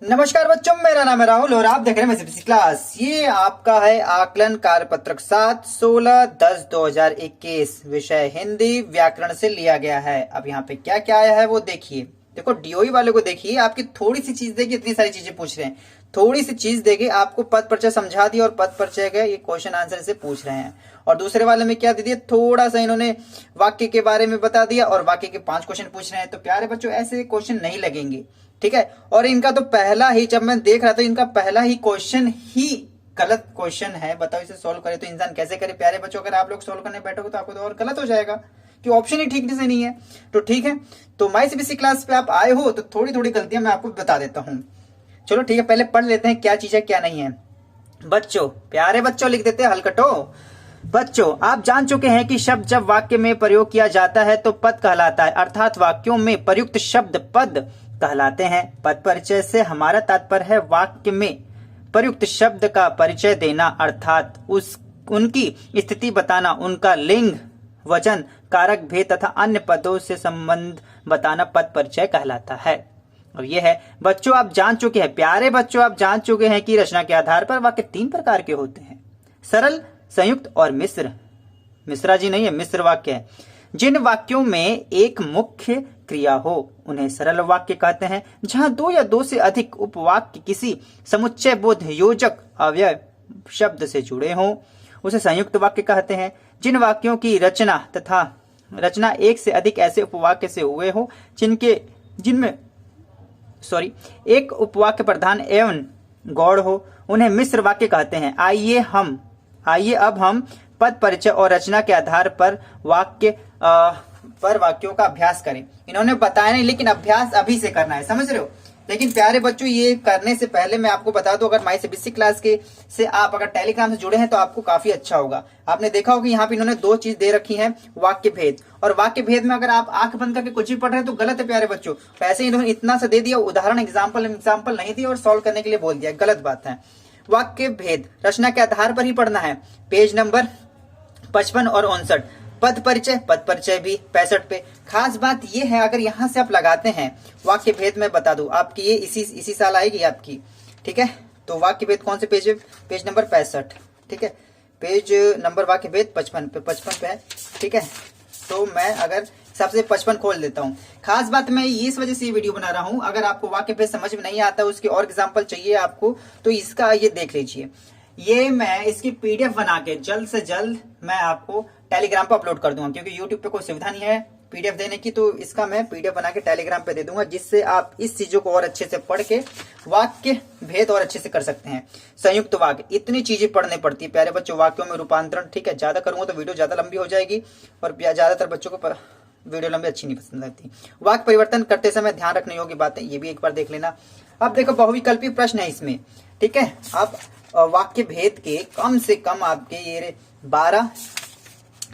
नमस्कार बच्चों, मेरा नाम है राहुल और आप देख रहे हैं मेरी क्लास। ये आपका है आकलन कार्यपत्रक 7/16/10/2021। विषय हिंदी व्याकरण से लिया गया है। अब यहाँ पे क्या क्या आया है वो देखिए। देखो डीओई वाले को देखिए, आपकी थोड़ी सी चीज देगी, इतनी सारी चीजें पूछ रहे हैं। थोड़ी सी चीज देगी, आपको पद परिचय समझा दिया और पद परिचय का ये क्वेश्चन आंसर से पूछ रहे हैं। और दूसरे वाले में क्या दे दिया, थोड़ा सा इन्होंने वाक्य के बारे में बता दिया और वाक्य के 5 क्वेश्चन पूछ रहे हैं। तो प्यारे बच्चों ऐसे क्वेश्चन नहीं लगेंगे, ठीक है। और इनका तो पहला ही, जब मैं देख रहा था, इनका पहला ही क्वेश्चन ही गलत क्वेश्चन है। बताओ इसे सोल्व करे तो इंसान कैसे करे। प्यारे बच्चों अगर आप लोग सोल्व करने बैठोगे तो आपको तो और गलत हो जाएगा कि ऑप्शन ही ठीक से नहीं है। तो ठीक है, तो माई सीबीएसई क्लास पे आप आए हो तो थोड़ी थोड़ी गलतियां मैं आपको बता देता हूं। चलो ठीक है, पहले पढ़ लेते हैं क्या चीज है क्या नहीं है। बच्चों, प्यारे बच्चों लिख देते हैं हलकटो। बच्चों आप जान चुके हैं कि शब्द जब वाक्य में प्रयोग किया जाता है तो पद कहलाता है, अर्थात वाक्यों में प्रयुक्त शब्द पद कहलाते हैं। पद परिचय से हमारा तात्पर्य है वाक्य में प्रयुक्त शब्द का परिचय देना, अर्थात उनकी स्थिति बताना, उनका लिंग, वचन, कारक भेद तथा अन्य पदों से संबंध बताना पद परिचय कहलाता है। अब ये है बच्चों, आप जान चुके हैं, प्यारे बच्चों आप जान चुके हैं कि रचना के आधार पर वाक्य 3 प्रकार के होते हैं, सरल, संयुक्त और मिश्र। मिश्रा जी नहीं है, मिश्र वाक्य है। जिन वाक्यों में एक मुख्य क्रिया हो उन्हें सरल वाक्य कहते हैं। जहां 2 या 2 से अधिक उपवाक्य किसी समुच्चय बोध योजक अव्यय शब्द से जुड़े हों उसे संयुक्त वाक्य कहते हैं। जिन वाक्यों की रचना एक से अधिक ऐसे उपवाक्य से हुए हो जिनमें एक उपवाक्य प्रधान एवं गौड़ हो उन्हें मिश्र वाक्य कहते हैं। आइए अब हम पद परिचय और रचना के आधार पर वाक्यों का अभ्यास करें। इन्होंने बताया नहीं, लेकिन अभ्यास अभी से करना है, समझ रहे हो। लेकिन प्यारे बच्चों ये करने से पहले मैं आपको बता दूं, अगर माई सीबीएसई क्लास के से आप अगर टेलीग्राम से जुड़े हैं तो आपको काफी अच्छा होगा। आपने देखा होगा यहाँ पे इन्होंने 2 चीज दे रखी हैं, वाक्य भेद और वाक्य भेद में अगर आप आंख बंद करके कुछ भी पढ़ रहे हैं तो गलत है प्यारे बच्चों। वैसे इन्होंने इतना सा दे दिया, उदाहरण एग्जाम्पल नहीं दिया और सॉल्व करने के लिए बोल दिया, गलत बात है। वाक्य भेद रचना के आधार पर ही पढ़ना है। पेज नंबर 55 और 59। पद परिचय भी 65 पे। खास बात ये है, अगर यहां से आप लगाते हैं वाक्य भेद, मैं बता दूं आपकी ये इसी साल आएगी आपकी, ठीक है। तो वाक्य भेद कौन से पेज है, पेज नंबर 65, ठीक है। पेज नंबर वाक्य भेद 55 पे है, ठीक है। तो मैं अगर सबसे 55 खोल देता हूँ। खास बात मैं इस वजह से ये वीडियो बना रहा हूँ, अगर आपको वाक्य भेद समझ में नहीं आता, उसके और एग्जाम्पल चाहिए आपको, तो इसका ये देख लीजिए। ये मैं इसकी पीडीएफ बना के जल्द से जल्द मैं आपको टेलीग्राम पे अपलोड कर दूंगा, क्योंकि यूट्यूब पे कोई सुविधा नहीं है पीडीएफ देने की। तो इसका मैं पीडीएफ बना के टेलीग्राम पे दे दूंगा, जिससे आप इस चीजों को और अच्छे से पढ़ के वाक्य भेद और अच्छे से कर सकते हैं। संयुक्त वाक्य, इतनी चीजें पढ़ने पड़ती है प्यारे बच्चों, वाक्यों में रूपांतरण, ठीक है। ज्यादा करूंगा तो वीडियो ज्यादा लंबी हो जाएगी और ज्यादातर बच्चों को वीडियो लंबी अच्छी नहीं पसंद आती। वाक्य परिवर्तन करते समय ध्यान रखने योग्य बातें, ये भी एक बार देख लेना। अब देखो बहुविकल्पी प्रश्न है इसमें, ठीक है। अब वाक्य भेद के कम से कम आपके ये 12,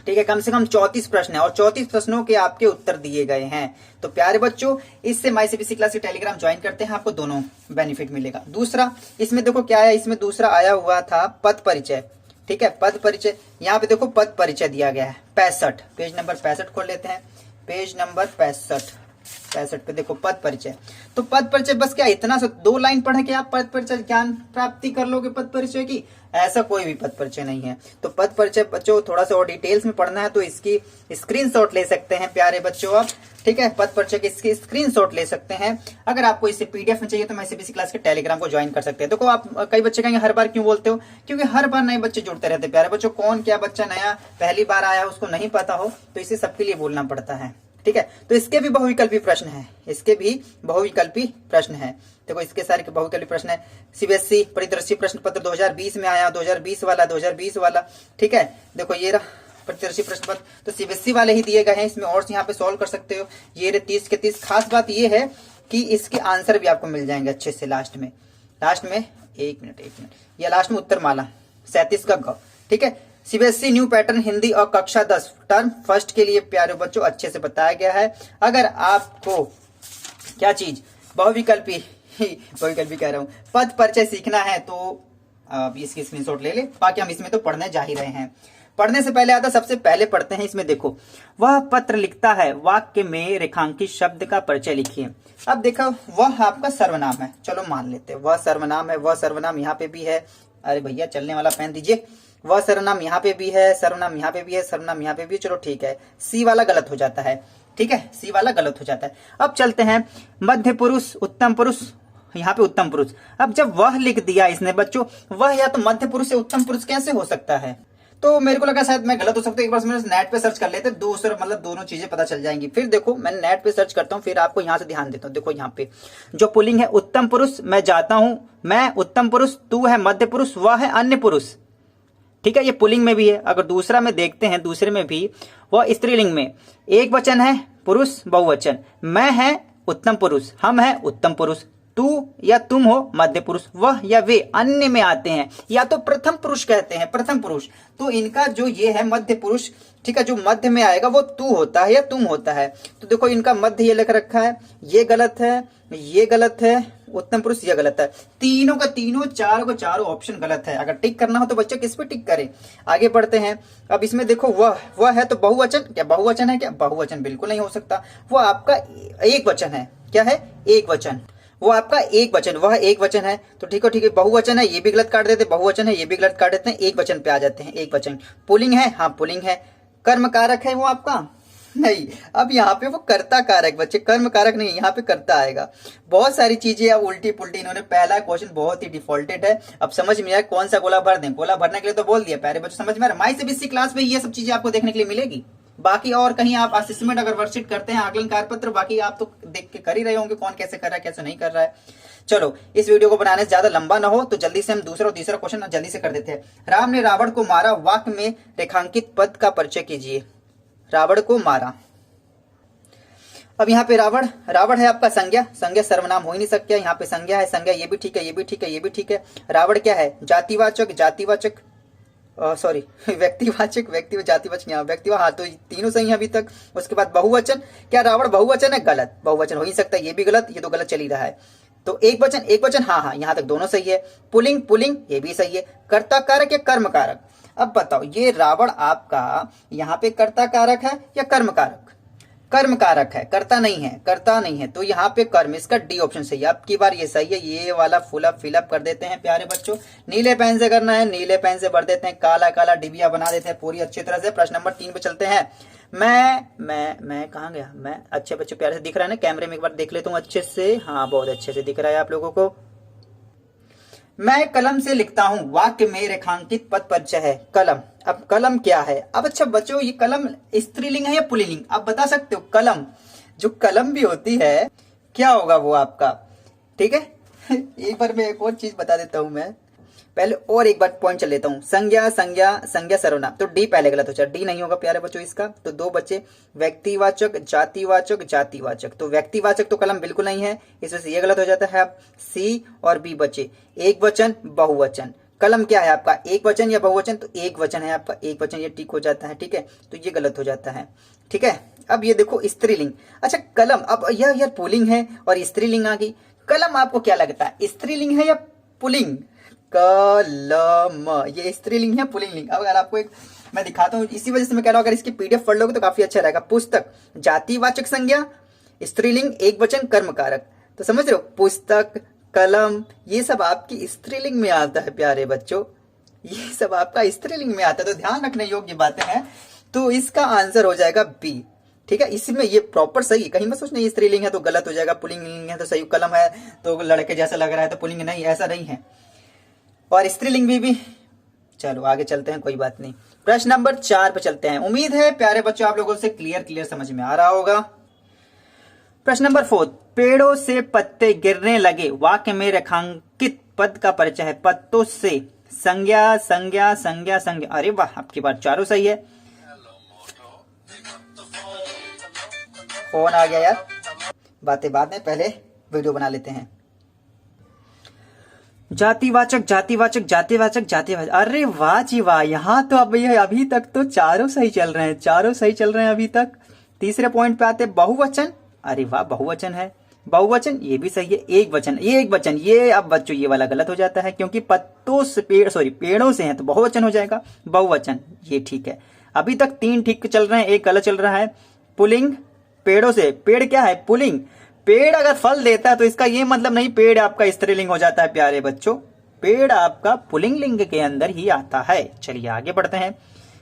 ठीक है, कम से कम 34 प्रश्न है और 34 प्रश्नों के आपके उत्तर दिए गए हैं। तो प्यारे बच्चों इससे माई सीबीएसई क्लास के टेलीग्राम ज्वाइन करते हैं, आपको दोनों बेनिफिट मिलेगा। दूसरा इसमें देखो क्या है, इसमें दूसरा आया हुआ था पद परिचय, ठीक है। पद परिचय, यहाँ पे देखो पद परिचय दिया गया है 65, पेज नंबर 65 खोल लेते हैं। पेज नंबर 65 पे देखो पद परिचय। तो पद परिचय बस क्या इतना सा 2 लाइन पढ़ के आप पद परिचय ज्ञान प्राप्ति कर लोगे पद परिचय की, ऐसा कोई भी पद परिचय नहीं है। तो पद परिचय बच्चों थोड़ा सा और डिटेल्स में पढ़ना है तो इसकी स्क्रीनशॉट ले सकते हैं प्यारे बच्चों आप, ठीक है। पद परिचय की इसकी स्क्रीनशॉट ले सकते हैं। अगर आपको इसे पीडीएफ में चाहिए तो मैं सीबीएसई क्लास के टेलीग्राम को ज्वाइन कर सकते हैं। देखो आप कई बच्चे कहेंगे हर बार क्यों बोलते हो, क्योंकि हर बार नए बच्चे जुड़ते रहते हैं प्यारे बच्चों। कौन क्या बच्चा नया पहली बार आया उसको नहीं पता हो तो इसे सबके लिए बोलना पड़ता है, ठीक है। तो इसके भी बहुविकल्पी प्रश्न है, इसके भी बहुविकल्पी प्रश्न है। देखो इसके सारे के बहुविकल्पी प्रश्न है। सीबीएसई परिदृश्य प्रश्न पत्र 2020 में आया, 2020 वाला, ठीक है। देखो ये रहा परिदृश्य प्रश्न पत्र, तो सीबीएसई वाले ही दिए गए हैं इसमें, और यहाँ पे सॉल्व कर सकते हो। ये रहे 30 के 30। खास बात ये है कि इसके आंसर भी आपको मिल जाएंगे अच्छे से लास्ट में एक मिनट ये लास्ट में उत्तरमाला 37 का ग, ठीक है। सीबीएसई न्यू पैटर्न हिंदी और कक्षा 10 टर्म फर्स्ट के लिए प्यारे बच्चों अच्छे से बताया गया है। अगर आपको क्या चीज बहुविकल्पी कह रहा हूं, पद परिचय सीखना है तो आप इसकी स्क्रीनशॉट ले ले, बाकी हम इसमें तो पढ़ने जा ही रहे हैं। पढ़ने से पहले आता, सबसे पहले पढ़ते हैं। इसमें देखो, वह पत्र लिखता है, वाक्य में रेखांकित शब्द का परिचय लिखिए। अब देखो, वह आपका सर्वनाम है, चलो मान लेते हैं वह सर्वनाम है। वह सर्वनाम यहाँ पे भी है, अरे भैया चलने वाला पेन दीजिए। वह सर्वनाम यहाँ पे भी है, सर्वनाम यहाँ पे भी है, सर्वनाम यहाँ पे भी है, चलो ठीक है। सी वाला गलत हो जाता है, ठीक है, सी वाला गलत हो जाता है। अब चलते हैं मध्य पुरुष, उत्तम पुरुष, यहाँ पे उत्तम पुरुष। अब जब वह लिख दिया इसने बच्चों, वह या तो मध्य पुरुष या उत्तम पुरुष कैसे हो सकता है? तो मेरे को लगा शायद मैं गलत हो सकता हूँ। एक बार मैंने नेट पे सर्च कर लेते, दूसरा मतलब दोनों चीजें पता चल जाएंगी। फिर देखो मैं नेट पे सर्च करता हूँ, फिर आपको यहाँ से ध्यान देता हूँ। देखो यहाँ पे जो पुल्लिंग है उत्तम पुरुष, मैं जाता हूँ, मैं उत्तम पुरुष, तू है मध्य पुरुष, वह है अन्य पुरुष, ठीक है, ये पुल्लिंग में भी है। अगर दूसरा में देखते हैं, दूसरे में भी वह स्त्रीलिंग में एक वचन है, पुरुष बहुवचन, मैं है उत्तम पुरुष, हम है उत्तम पुरुष, तू या तुम हो मध्य पुरुष, वह या वे अन्य में आते हैं, या तो प्रथम पुरुष कहते हैं, प्रथम पुरुष। तो इनका जो ये है मध्य पुरुष, ठीक है, जो मध्य में आएगा वो तू होता है या तुम होता है। तो देखो इनका मध्य ये लिख रखा है, ये गलत है, ये गलत है, उत्तम पुरुष ये गलत है। तीनों का तीनों, चारों का चारों ऑप्शन गलत है। अगर टिक करना हो तो बच्चे किस पे टिक करें? आगे बढ़ते हैं। अब इसमें देखो वह है तो बहुवचन, क्या बहुवचन है? क्या बहुवचन बिल्कुल नहीं हो सकता। वो आपका एक वचन है, क्या है? एक वचन, वो आपका एक वचन, वह एक वचन है। तो ठीक है, ठीक है, बहुवचन है, ये भी गलत काट देते, बहुवचन है, ये भी गलत काट देते हैं, एक वचन पे आ जाते हैं, एक वचन। पुल्लिंग है, हाँ पुल्लिंग है। कर्म कारक है वो आपका नहीं। अब यहाँ पे वो कर्ता कारक बच्चे, कर्म कारक नहीं, यहाँ पे कर्ता आएगा। बहुत सारी चीजें अब उल्टी पुल्टी इन्होंने, पहला क्वेश्चन बहुत ही डिफॉल्टेड है। अब समझ में आया कौन सा गोला भर दें। गोला भरने के लिए तो बोल दिया, प्यारे बच्चों समझ में आ रहा है। माई सीबीएसई क्लास में ये सब चीजें आपको देखने के लिए मिलेगी। बाकी और कहीं आप असेसमेंट अगर वर्कशीट करते हैं, आकलन कार्यपत्र, बाकी आप तो देख के कर ही रहे होंगे कौन कैसे कर रहा है, कैसे नहीं कर रहा है। चलो इस वीडियो को बनाने से ज्यादा लंबा ना हो तो जल्दी से हम दूसरा और तीसरा क्वेश्चन जल्दी से कर देते हैं। राम ने रावण को मारा, वाक्य में रेखांकित पद का परिचय कीजिए। रावण को मारा, अब यहाँ पे रावण, रावण है आपका संज्ञा, संज्ञा सर्वनाम हो ही नहीं सकता। यहाँ पे संज्ञा है, संज्ञा ये भी ठीक है, ये भी ठीक है, ये भी ठीक है। रावण क्या है? जातिवाचक, जातिवाचक सॉरी व्यक्तिवाचक, व्यक्ति जातिवाचक, यहाँ व्यक्ति, हाँ तो तीनों सही है अभी तक। उसके बाद बहुवचन, क्या रावण बहुवचन है? गलत, बहुवचन हो ही सकता है, ये भी गलत, ये तो गलत चल ही रहा है। तो एक वचन, एक वचन, हाँ हाँ यहाँ तक दोनों सही है। पुल्लिंग, पुल्लिंग ये भी सही है। कर्ता कारक या कर्म कारक? अब बताओ ये रावण आपका यहाँ पे कर्ता कारक है या कर्म कारक? कर्म कारक है, कर्ता नहीं है, कर्ता नहीं है। तो यहाँ पे कर्म, इसका डी ऑप्शन सही है। अब की बार ये सही है, ये वाला फुल अप फिलअप कर देते हैं प्यारे बच्चों। नीले पेन से करना है, नीले पेन से भर देते हैं, काला काला डिबिया बना देते हैं पूरी अच्छी तरह से। प्रश्न नंबर 3 पे चलते हैं। मैं कहाँ गया? मैं अच्छे बच्चे प्यारे से दिख रहा है ना, कैमरे में एक बार देख लेता हूँ अच्छे से। हाँ बहुत अच्छे से दिख रहा है आप लोगों को। मैं कलम से लिखता हूं, वाक्य में रेखांकित पद परिचय है। कलम, अब कलम क्या है? अब अच्छा बच्चों ये कलम स्त्रीलिंग है या पुल्लिंग? आप बता सकते हो? कलम, जो कलम भी होती है क्या होगा वो आपका, ठीक है। एक बार मैं एक और चीज बता देता हूं मैं, पहले और एक बार पॉइंट चल लेता हूं। संज्ञा, संज्ञा, संज्ञा सर्वनाम, तो डी पहले गलत हो जाए, डी नहीं होगा प्यारे बच्चों इसका। तो दो बच्चे, व्यक्तिवाचक, जातिवाचक, जातिवाचक, तो व्यक्तिवाचक तो कलम बिल्कुल नहीं है, इस वजह से ये गलत हो जाता है। सी और बी बचे। एक वचन, बहुवचन, कलम क्या है आपका? एक वचन या बहुवचन? तो एक वचन है आपका, एक वचन, ये टिक हो जाता है, ठीक है। तो ये गलत हो जाता है, ठीक है। अब ये देखो स्त्रीलिंग, अच्छा कलम, अब यह यार पुल्लिंग है और स्त्रीलिंग आ गई। कलम आपको क्या लगता है, स्त्रीलिंग है या पुल्लिंग? कलम, ये स्त्रीलिंग है पुल्लिंग? अब अगर आपको एक मैं दिखाता हूँ, इसी वजह से मैं कह रहा हूँ अगर इसकी पीडीएफ पढ़ लोगे तो काफी अच्छा रहेगा। पुस्तक, जातिवाचक संज्ञा, स्त्रीलिंग, एक वचन, कर्म कारक, तो समझ रहे हो। पुस्तक, कलम, ये सब आपकी स्त्रीलिंग में आता है प्यारे बच्चों, ये सब आपका स्त्रीलिंग में आता है, तो ध्यान रखने योग्य बातें हैं। तो इसका आंसर हो जाएगा बी, ठीक है। इसमें ये प्रॉपर सही है, कहीं मत सोचना ये स्त्रीलिंग है तो गलत हो जाएगा, पुल्लिंग है तो सही, कलम है तो लड़के जैसा लग रहा है तो पुल्लिंग नहीं, ऐसा नहीं है। और स्त्रीलिंग भी। चलो आगे चलते हैं, कोई बात नहीं। प्रश्न नंबर 4 पे चलते हैं। उम्मीद है प्यारे बच्चों आप लोगों से क्लियर समझ में आ रहा होगा। प्रश्न नंबर 4, पेड़ों से पत्ते गिरने लगे, वाक्य में रेखांकित पद का परिचय है। पत्तों से, संज्ञा, संज्ञा, संज्ञा, संज्ञा, अरे वाह आपकी बात चारों सही है। फोन आ गया यार, बातें बाद में, पहले वीडियो बना लेते हैं। जातिवाचक, जातिवाचक, जातिवाचक, जातिवाचक, अरे वाह जी वाह, यहाँ तो अब ये अभी तक तो चारों सही चल रहे हैं, चारों सही चल रहे हैं अभी तक। तीसरे पॉइंट पे आते बहुवचन, अरे वाह बहुवचन है। बहुवचन ये भी सही है। एक वचन, ये एक वचन, ये अब बच्चों ये वाला गलत हो जाता है क्योंकि पत्तों से पेड़ों से है तो बहुवचन हो जाएगा। बहुवचन ये ठीक है। अभी तक 3 ठीक चल रहे हैं, एक गलत चल रहा है। पुलिंग पेड़ों से, पेड़ क्या है? पुलिंग। पेड़ अगर फल देता है तो इसका ये मतलब नहीं पेड़ आपका स्त्रीलिंग हो जाता है प्यारे बच्चों, पेड़ आपका पुलिंग लिंग के अंदर ही आता है। चलिए आगे बढ़ते हैं।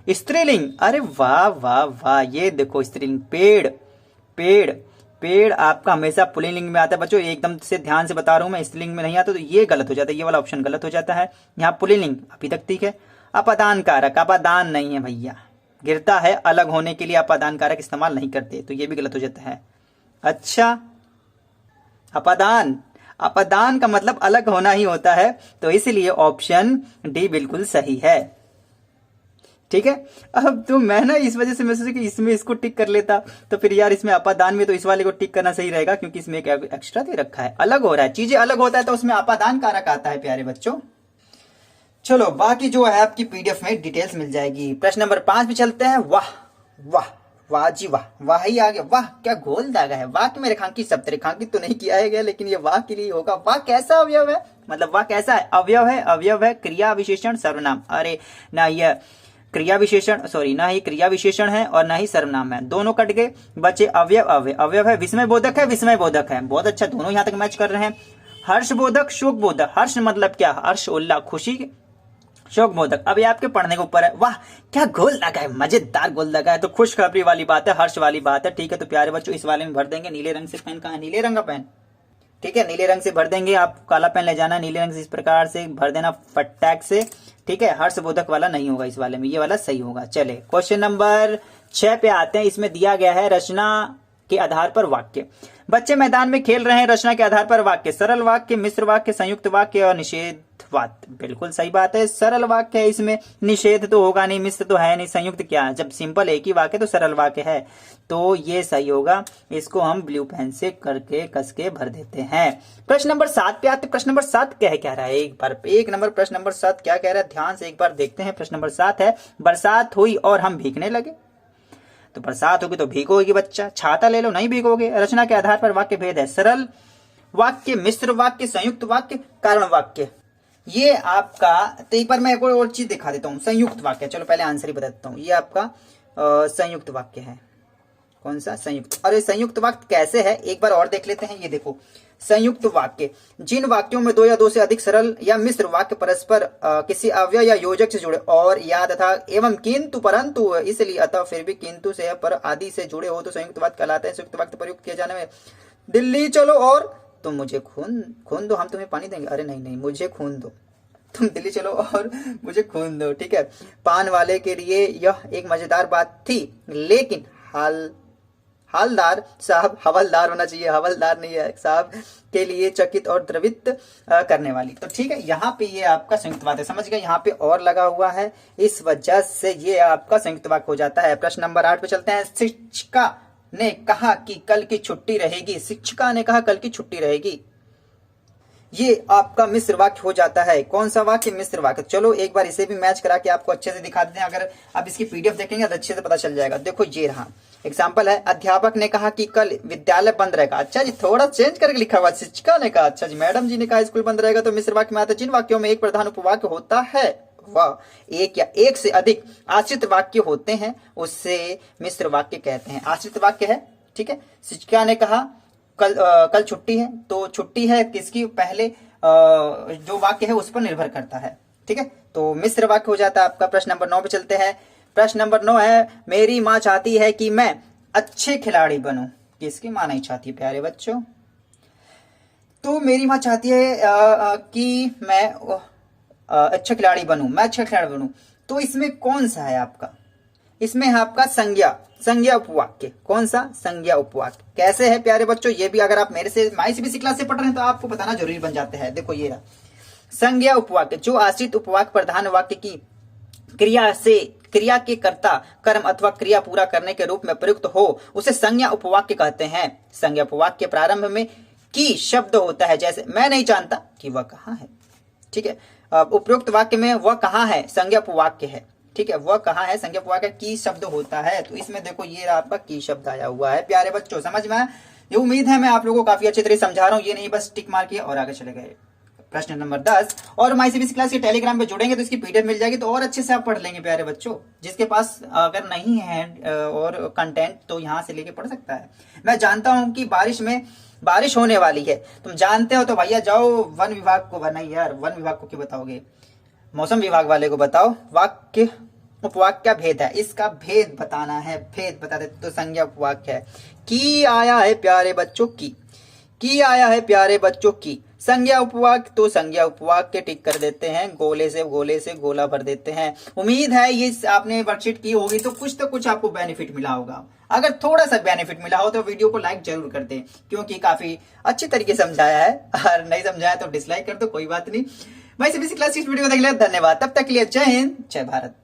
स्त्रीलिंग, अरे वाह वाह वाह, ये देखो स्त्रीलिंग, पेड़ पेड़ पेड़ आपका हमेशा पुल्लिंग में आता है बच्चों, एकदम से ध्यान से बता रहा हूं मैं, स्त्रीलिंग में नहीं आता तो ये गलत हो जाता है, ये वाला ऑप्शन गलत हो जाता है। यहाँ पुल्लिंग अभी तक ठीक है। अपादान कारक, अपादान नहीं है भैया, गिरता है अलग होने के लिए अपादान कारक इस्तेमाल नहीं करते, तो ये भी गलत हो जाता है। अच्छा, अपादान, अपादान का मतलब अलग होना ही होता है, तो इसलिए ऑप्शन डी बिल्कुल सही है। ठीक है। अब तो मैं ना इस वजह से मैं सोचा कि इसमें इसको टिक कर लेता, तो फिर यार इसमें अपादान में तो इस वाले को टिक करना सही रहेगा क्योंकि इसमें एक एक्स्ट्रा दे रखा है, अलग हो रहा है, चीजें अलग होता है तो उसमें अपादान कारक आता है प्यारे बच्चों। चलो बाकी जो है आपकी पीडीएफ में डिटेल्स मिल जाएगी। प्रश्न नंबर 5 पे चलते हैं। वाह वाह वाह जी वाह, वाह ही आ गया, वाह क्या गोल दागा है। वाह की मेरे रेखांकित शब्द, रेखांकित तो नहीं किया है गया लेकिन ये वाह के लिए होगा। वाह कैसा अवयव है, मतलब वाह कैसा है? अवयव है, अवयव है, क्रिया विशेषण सर्वनाम। अरे ना ये क्रिया विशेषण, सॉरी ना ही क्रिया विशेषण है और ना ही सर्वनाम है, दोनों कट गए, बचे अवयव। अवयव है, विस्मय बोधक है, विस्मय बोधक है, बहुत अच्छा, दोनों यहां तक मैच कर रहे हैं। हर्ष बोधक, शोक बोधक। हर्ष मतलब क्या? हर्ष उल्लास खुशी, शोक बोधक। अब ये आपके पढ़ने के ऊपर है। वाह क्या गोल लगा है, मजेदार गोल लगा है, तो खुशखबरी वाली बात है, हर्ष वाली बात है। ठीक है, तो प्यारे बच्चों इस वाले में भर देंगे। नीले रंग से पेन कहाँ है? नीले रंग का पेन, ठीक है, नीले रंग से भर देंगे। आप काला पेन ले जाना, नीले रंग से इस प्रकार से भर देना फटाक से। ठीक है, हर्ष बोधक वाला नहीं होगा इस वाले में, ये वाला सही होगा। चले क्वेश्चन नंबर 6 पे आते हैं। इसमें दिया गया है रचना के आधार पर वाक्य। बच्चे मैदान में खेल रहे हैं, रचना के आधार पर वाक्य। सरल वाक्य, मिश्र वाक्य, संयुक्त वाक्य और निषेध वाक्य। बिल्कुल सही बात है, सरल वाक्य है, इसमें निषेध तो होगा नहीं, मिश्र तो है नहीं, संयुक्त क्या है? जब सिंपल एक ही वाक्य तो सरल वाक्य है, तो ये सही होगा। इसको हम ब्लू पेन से करके कस के भर देते हैं। प्रश्न नंबर 7 पे आते। प्रश्न नंबर 7 कह रहा है, एक नंबर प्रश्न नंबर 7 क्या कह रहा है, ध्यान से एक बार देखते हैं। प्रश्न नंबर 7 है, बरसात हुई और हम भीगने लगे। तो बरसात होगी तो भीगोगे बच्चा, छाता ले लो नहीं भीगोगे। रचना के आधार पर वाक्य भेद है, सरल वाक्य, मिश्र वाक्य, संयुक्त वाक्य, कारण वाक्य। ये आपका, तो एक बार मैं कोई और चीज दिखा देता हूं। संयुक्त वाक्य, चलो पहले आंसर ही बता देता हूं। ये आपका संयुक्त वाक्य है। कौन सा? संयुक्त। और ये संयुक्त वाक्य कैसे है एक बार और देख लेते हैं। ये देखो, संयुक्त वाक्य, जिन वाक्यों में 2 या 2 से अधिक सरल या मिश्र वाक्य परस्पर किसी अव्यय या योजक से जुड़े और या तथा एवं किंतु परंतु इसलिए अतः फिर भी किंतु से पर आदि से जुड़े हो तो संयुक्त वाक्य कहलाते हैं। संयुक्त वाक्य प्रयुक्त किए जाने में, दिल्ली चलो और तुम मुझे खून दो, हम तुम्हें पानी देंगे। अरे नहीं नहीं, मुझे खून दो, तुम दिल्ली चलो और मुझे खून दो। ठीक है, पान वाले के लिए यह एक मजेदार बात थी, लेकिन हालदार साहब, हवलदार होना चाहिए, हवलदार नहीं है साहब, के लिए चकित और द्रवित करने वाली। तो ठीक है, यहाँ पे ये आपका संयुक्त वाक्य, समझ गए, यहाँ पे और लगा हुआ है, इस वजह से ये आपका संयुक्त वाक्य हो जाता है। प्रश्न नंबर 8 पे चलते हैं। शिक्षिका ने कहा कि कल की छुट्टी रहेगी। शिक्षिका ने कहा कल की छुट्टी रहेगी, ये आपका मिश्र वाक्य हो जाता है। कौन सा वाक्य? मिश्र वाक्य। चलो एक बार इसे भी मैच करा के आपको अच्छे से दिखा देते हैं। अगर आप इसकी पीडीएफ देखेंगे तो अच्छे से पता चल जाएगा। देखो ये रहा एग्जाम्पल है, अध्यापक ने कहा कि कल विद्यालय बंद रहेगा। अच्छा जी, थोड़ा चेंज करके लिखा हुआ, शिक्षिका ने कहा, अच्छा जी मैडम जी ने कहा स्कूल बंद रहेगा, तो मिश्र वाक्य में आता है जिन वाक्यों में एक प्रधान उपवाक्य होता है वह एक या एक से अधिक आश्रित वाक्य होते हैं उससे मिश्र वाक्य कहते हैं। आश्रित वाक्य है, ठीक है। शिक्षिका ने कहा कल छुट्टी है, तो छुट्टी है किसकी? पहले जो वाक्य है उस पर निर्भर करता है, ठीक है, तो मिश्र वाक्य हो जाता है आपका। प्रश्न नंबर 9 पे चलते हैं। प्रश्न नंबर 9 है, मेरी माँ चाहती है कि मैं अच्छे खिलाड़ी बनूं। किसकी माँ नहीं चाहती प्यारे बच्चों? तो मेरी माँ चाहती है कि मैं अच्छा खिलाड़ी बनूं, मैं अच्छा खिलाड़ी बनूं। तो इसमें कौन सा है आपका? इसमें है आपका संज्ञा उपवाक्य। कौन सा? संज्ञा उपवाक्य। कैसे है प्यारे बच्चों? ये भी अगर आप मेरे से माईसीबीएसई क्लास से पढ़ रहे हैं तो आपको बताना जरूरी बन जाते हैं। देखो ये रहा संज्ञा उपवाक्य, जो आश्रित उपवाक्य प्रधान वाक्य की क्रिया के कर्ता कर्म अथवा क्रिया पूरा करने के रूप में प्रयुक्त हो उसे संज्ञा उपवाक्य कहते हैं। संज्ञा उपवाक्य प्रारंभ में की शब्द होता है, जैसे मैं नहीं जानता कि वह कहाँ है, ठीक है। उपयुक्त वाक्य में वह कहाँ है संज्ञा उपवाक्य है, ठीक है, वह कहाँ है संज्ञा उपवाक्य की शब्द होता है। तो इसमें देखो ये आपका की शब्द आया हुआ है प्यारे बच्चों, समझ में आया? ये उम्मीद है मैं आप लोगों को काफी अच्छी तरह समझा रहा हूँ, ये नहीं बस टिक मार किया और आगे चले गए। प्रश्न नंबर 10, और माई सीबीएसई क्लास के टेलीग्राम पे जुड़ेंगे तो इसकी पीडीएफ मिल जाएगी, तो और अच्छे से आप पढ़ लेंगे प्यारे बच्चों। जिसके पास अगर नहीं है और कंटेंट तो यहाँ से लेके पढ़ सकता है। मैं जानता हूँ कि बारिश होने वाली है, तुम जानते हो, तो भैया जाओ वन विभाग को बनाइए यार। वन विभाग को क्यों बताओगे, मौसम विभाग वाले को बताओ। वाक्य उपवाक्य क्या भेद है, इसका भेद बताना है, भेद बता देते तो संज्ञा उपवाक्य है। की आया है प्यारे बच्चों, की आया है प्यारे बच्चों की। संज्ञा उपवाक्य तो संज्ञा उपवाक्य टिक कर देते हैं, गोले से गोला भर देते हैं। उम्मीद है ये आपने वर्कशीट की होगी तो कुछ आपको बेनिफिट मिला होगा। अगर थोड़ा सा बेनिफिट मिला हो तो वीडियो को लाइक जरूर कर दें, क्योंकि काफी अच्छी तरीके से समझाया है, और नहीं समझाया तो डिसलाइक कर दो, कोई बात नहीं। मैं सीबीएसई क्लास की वीडियो को देखने के लिए धन्यवाद। तब तक के लिए जय हिंद, जय भारत।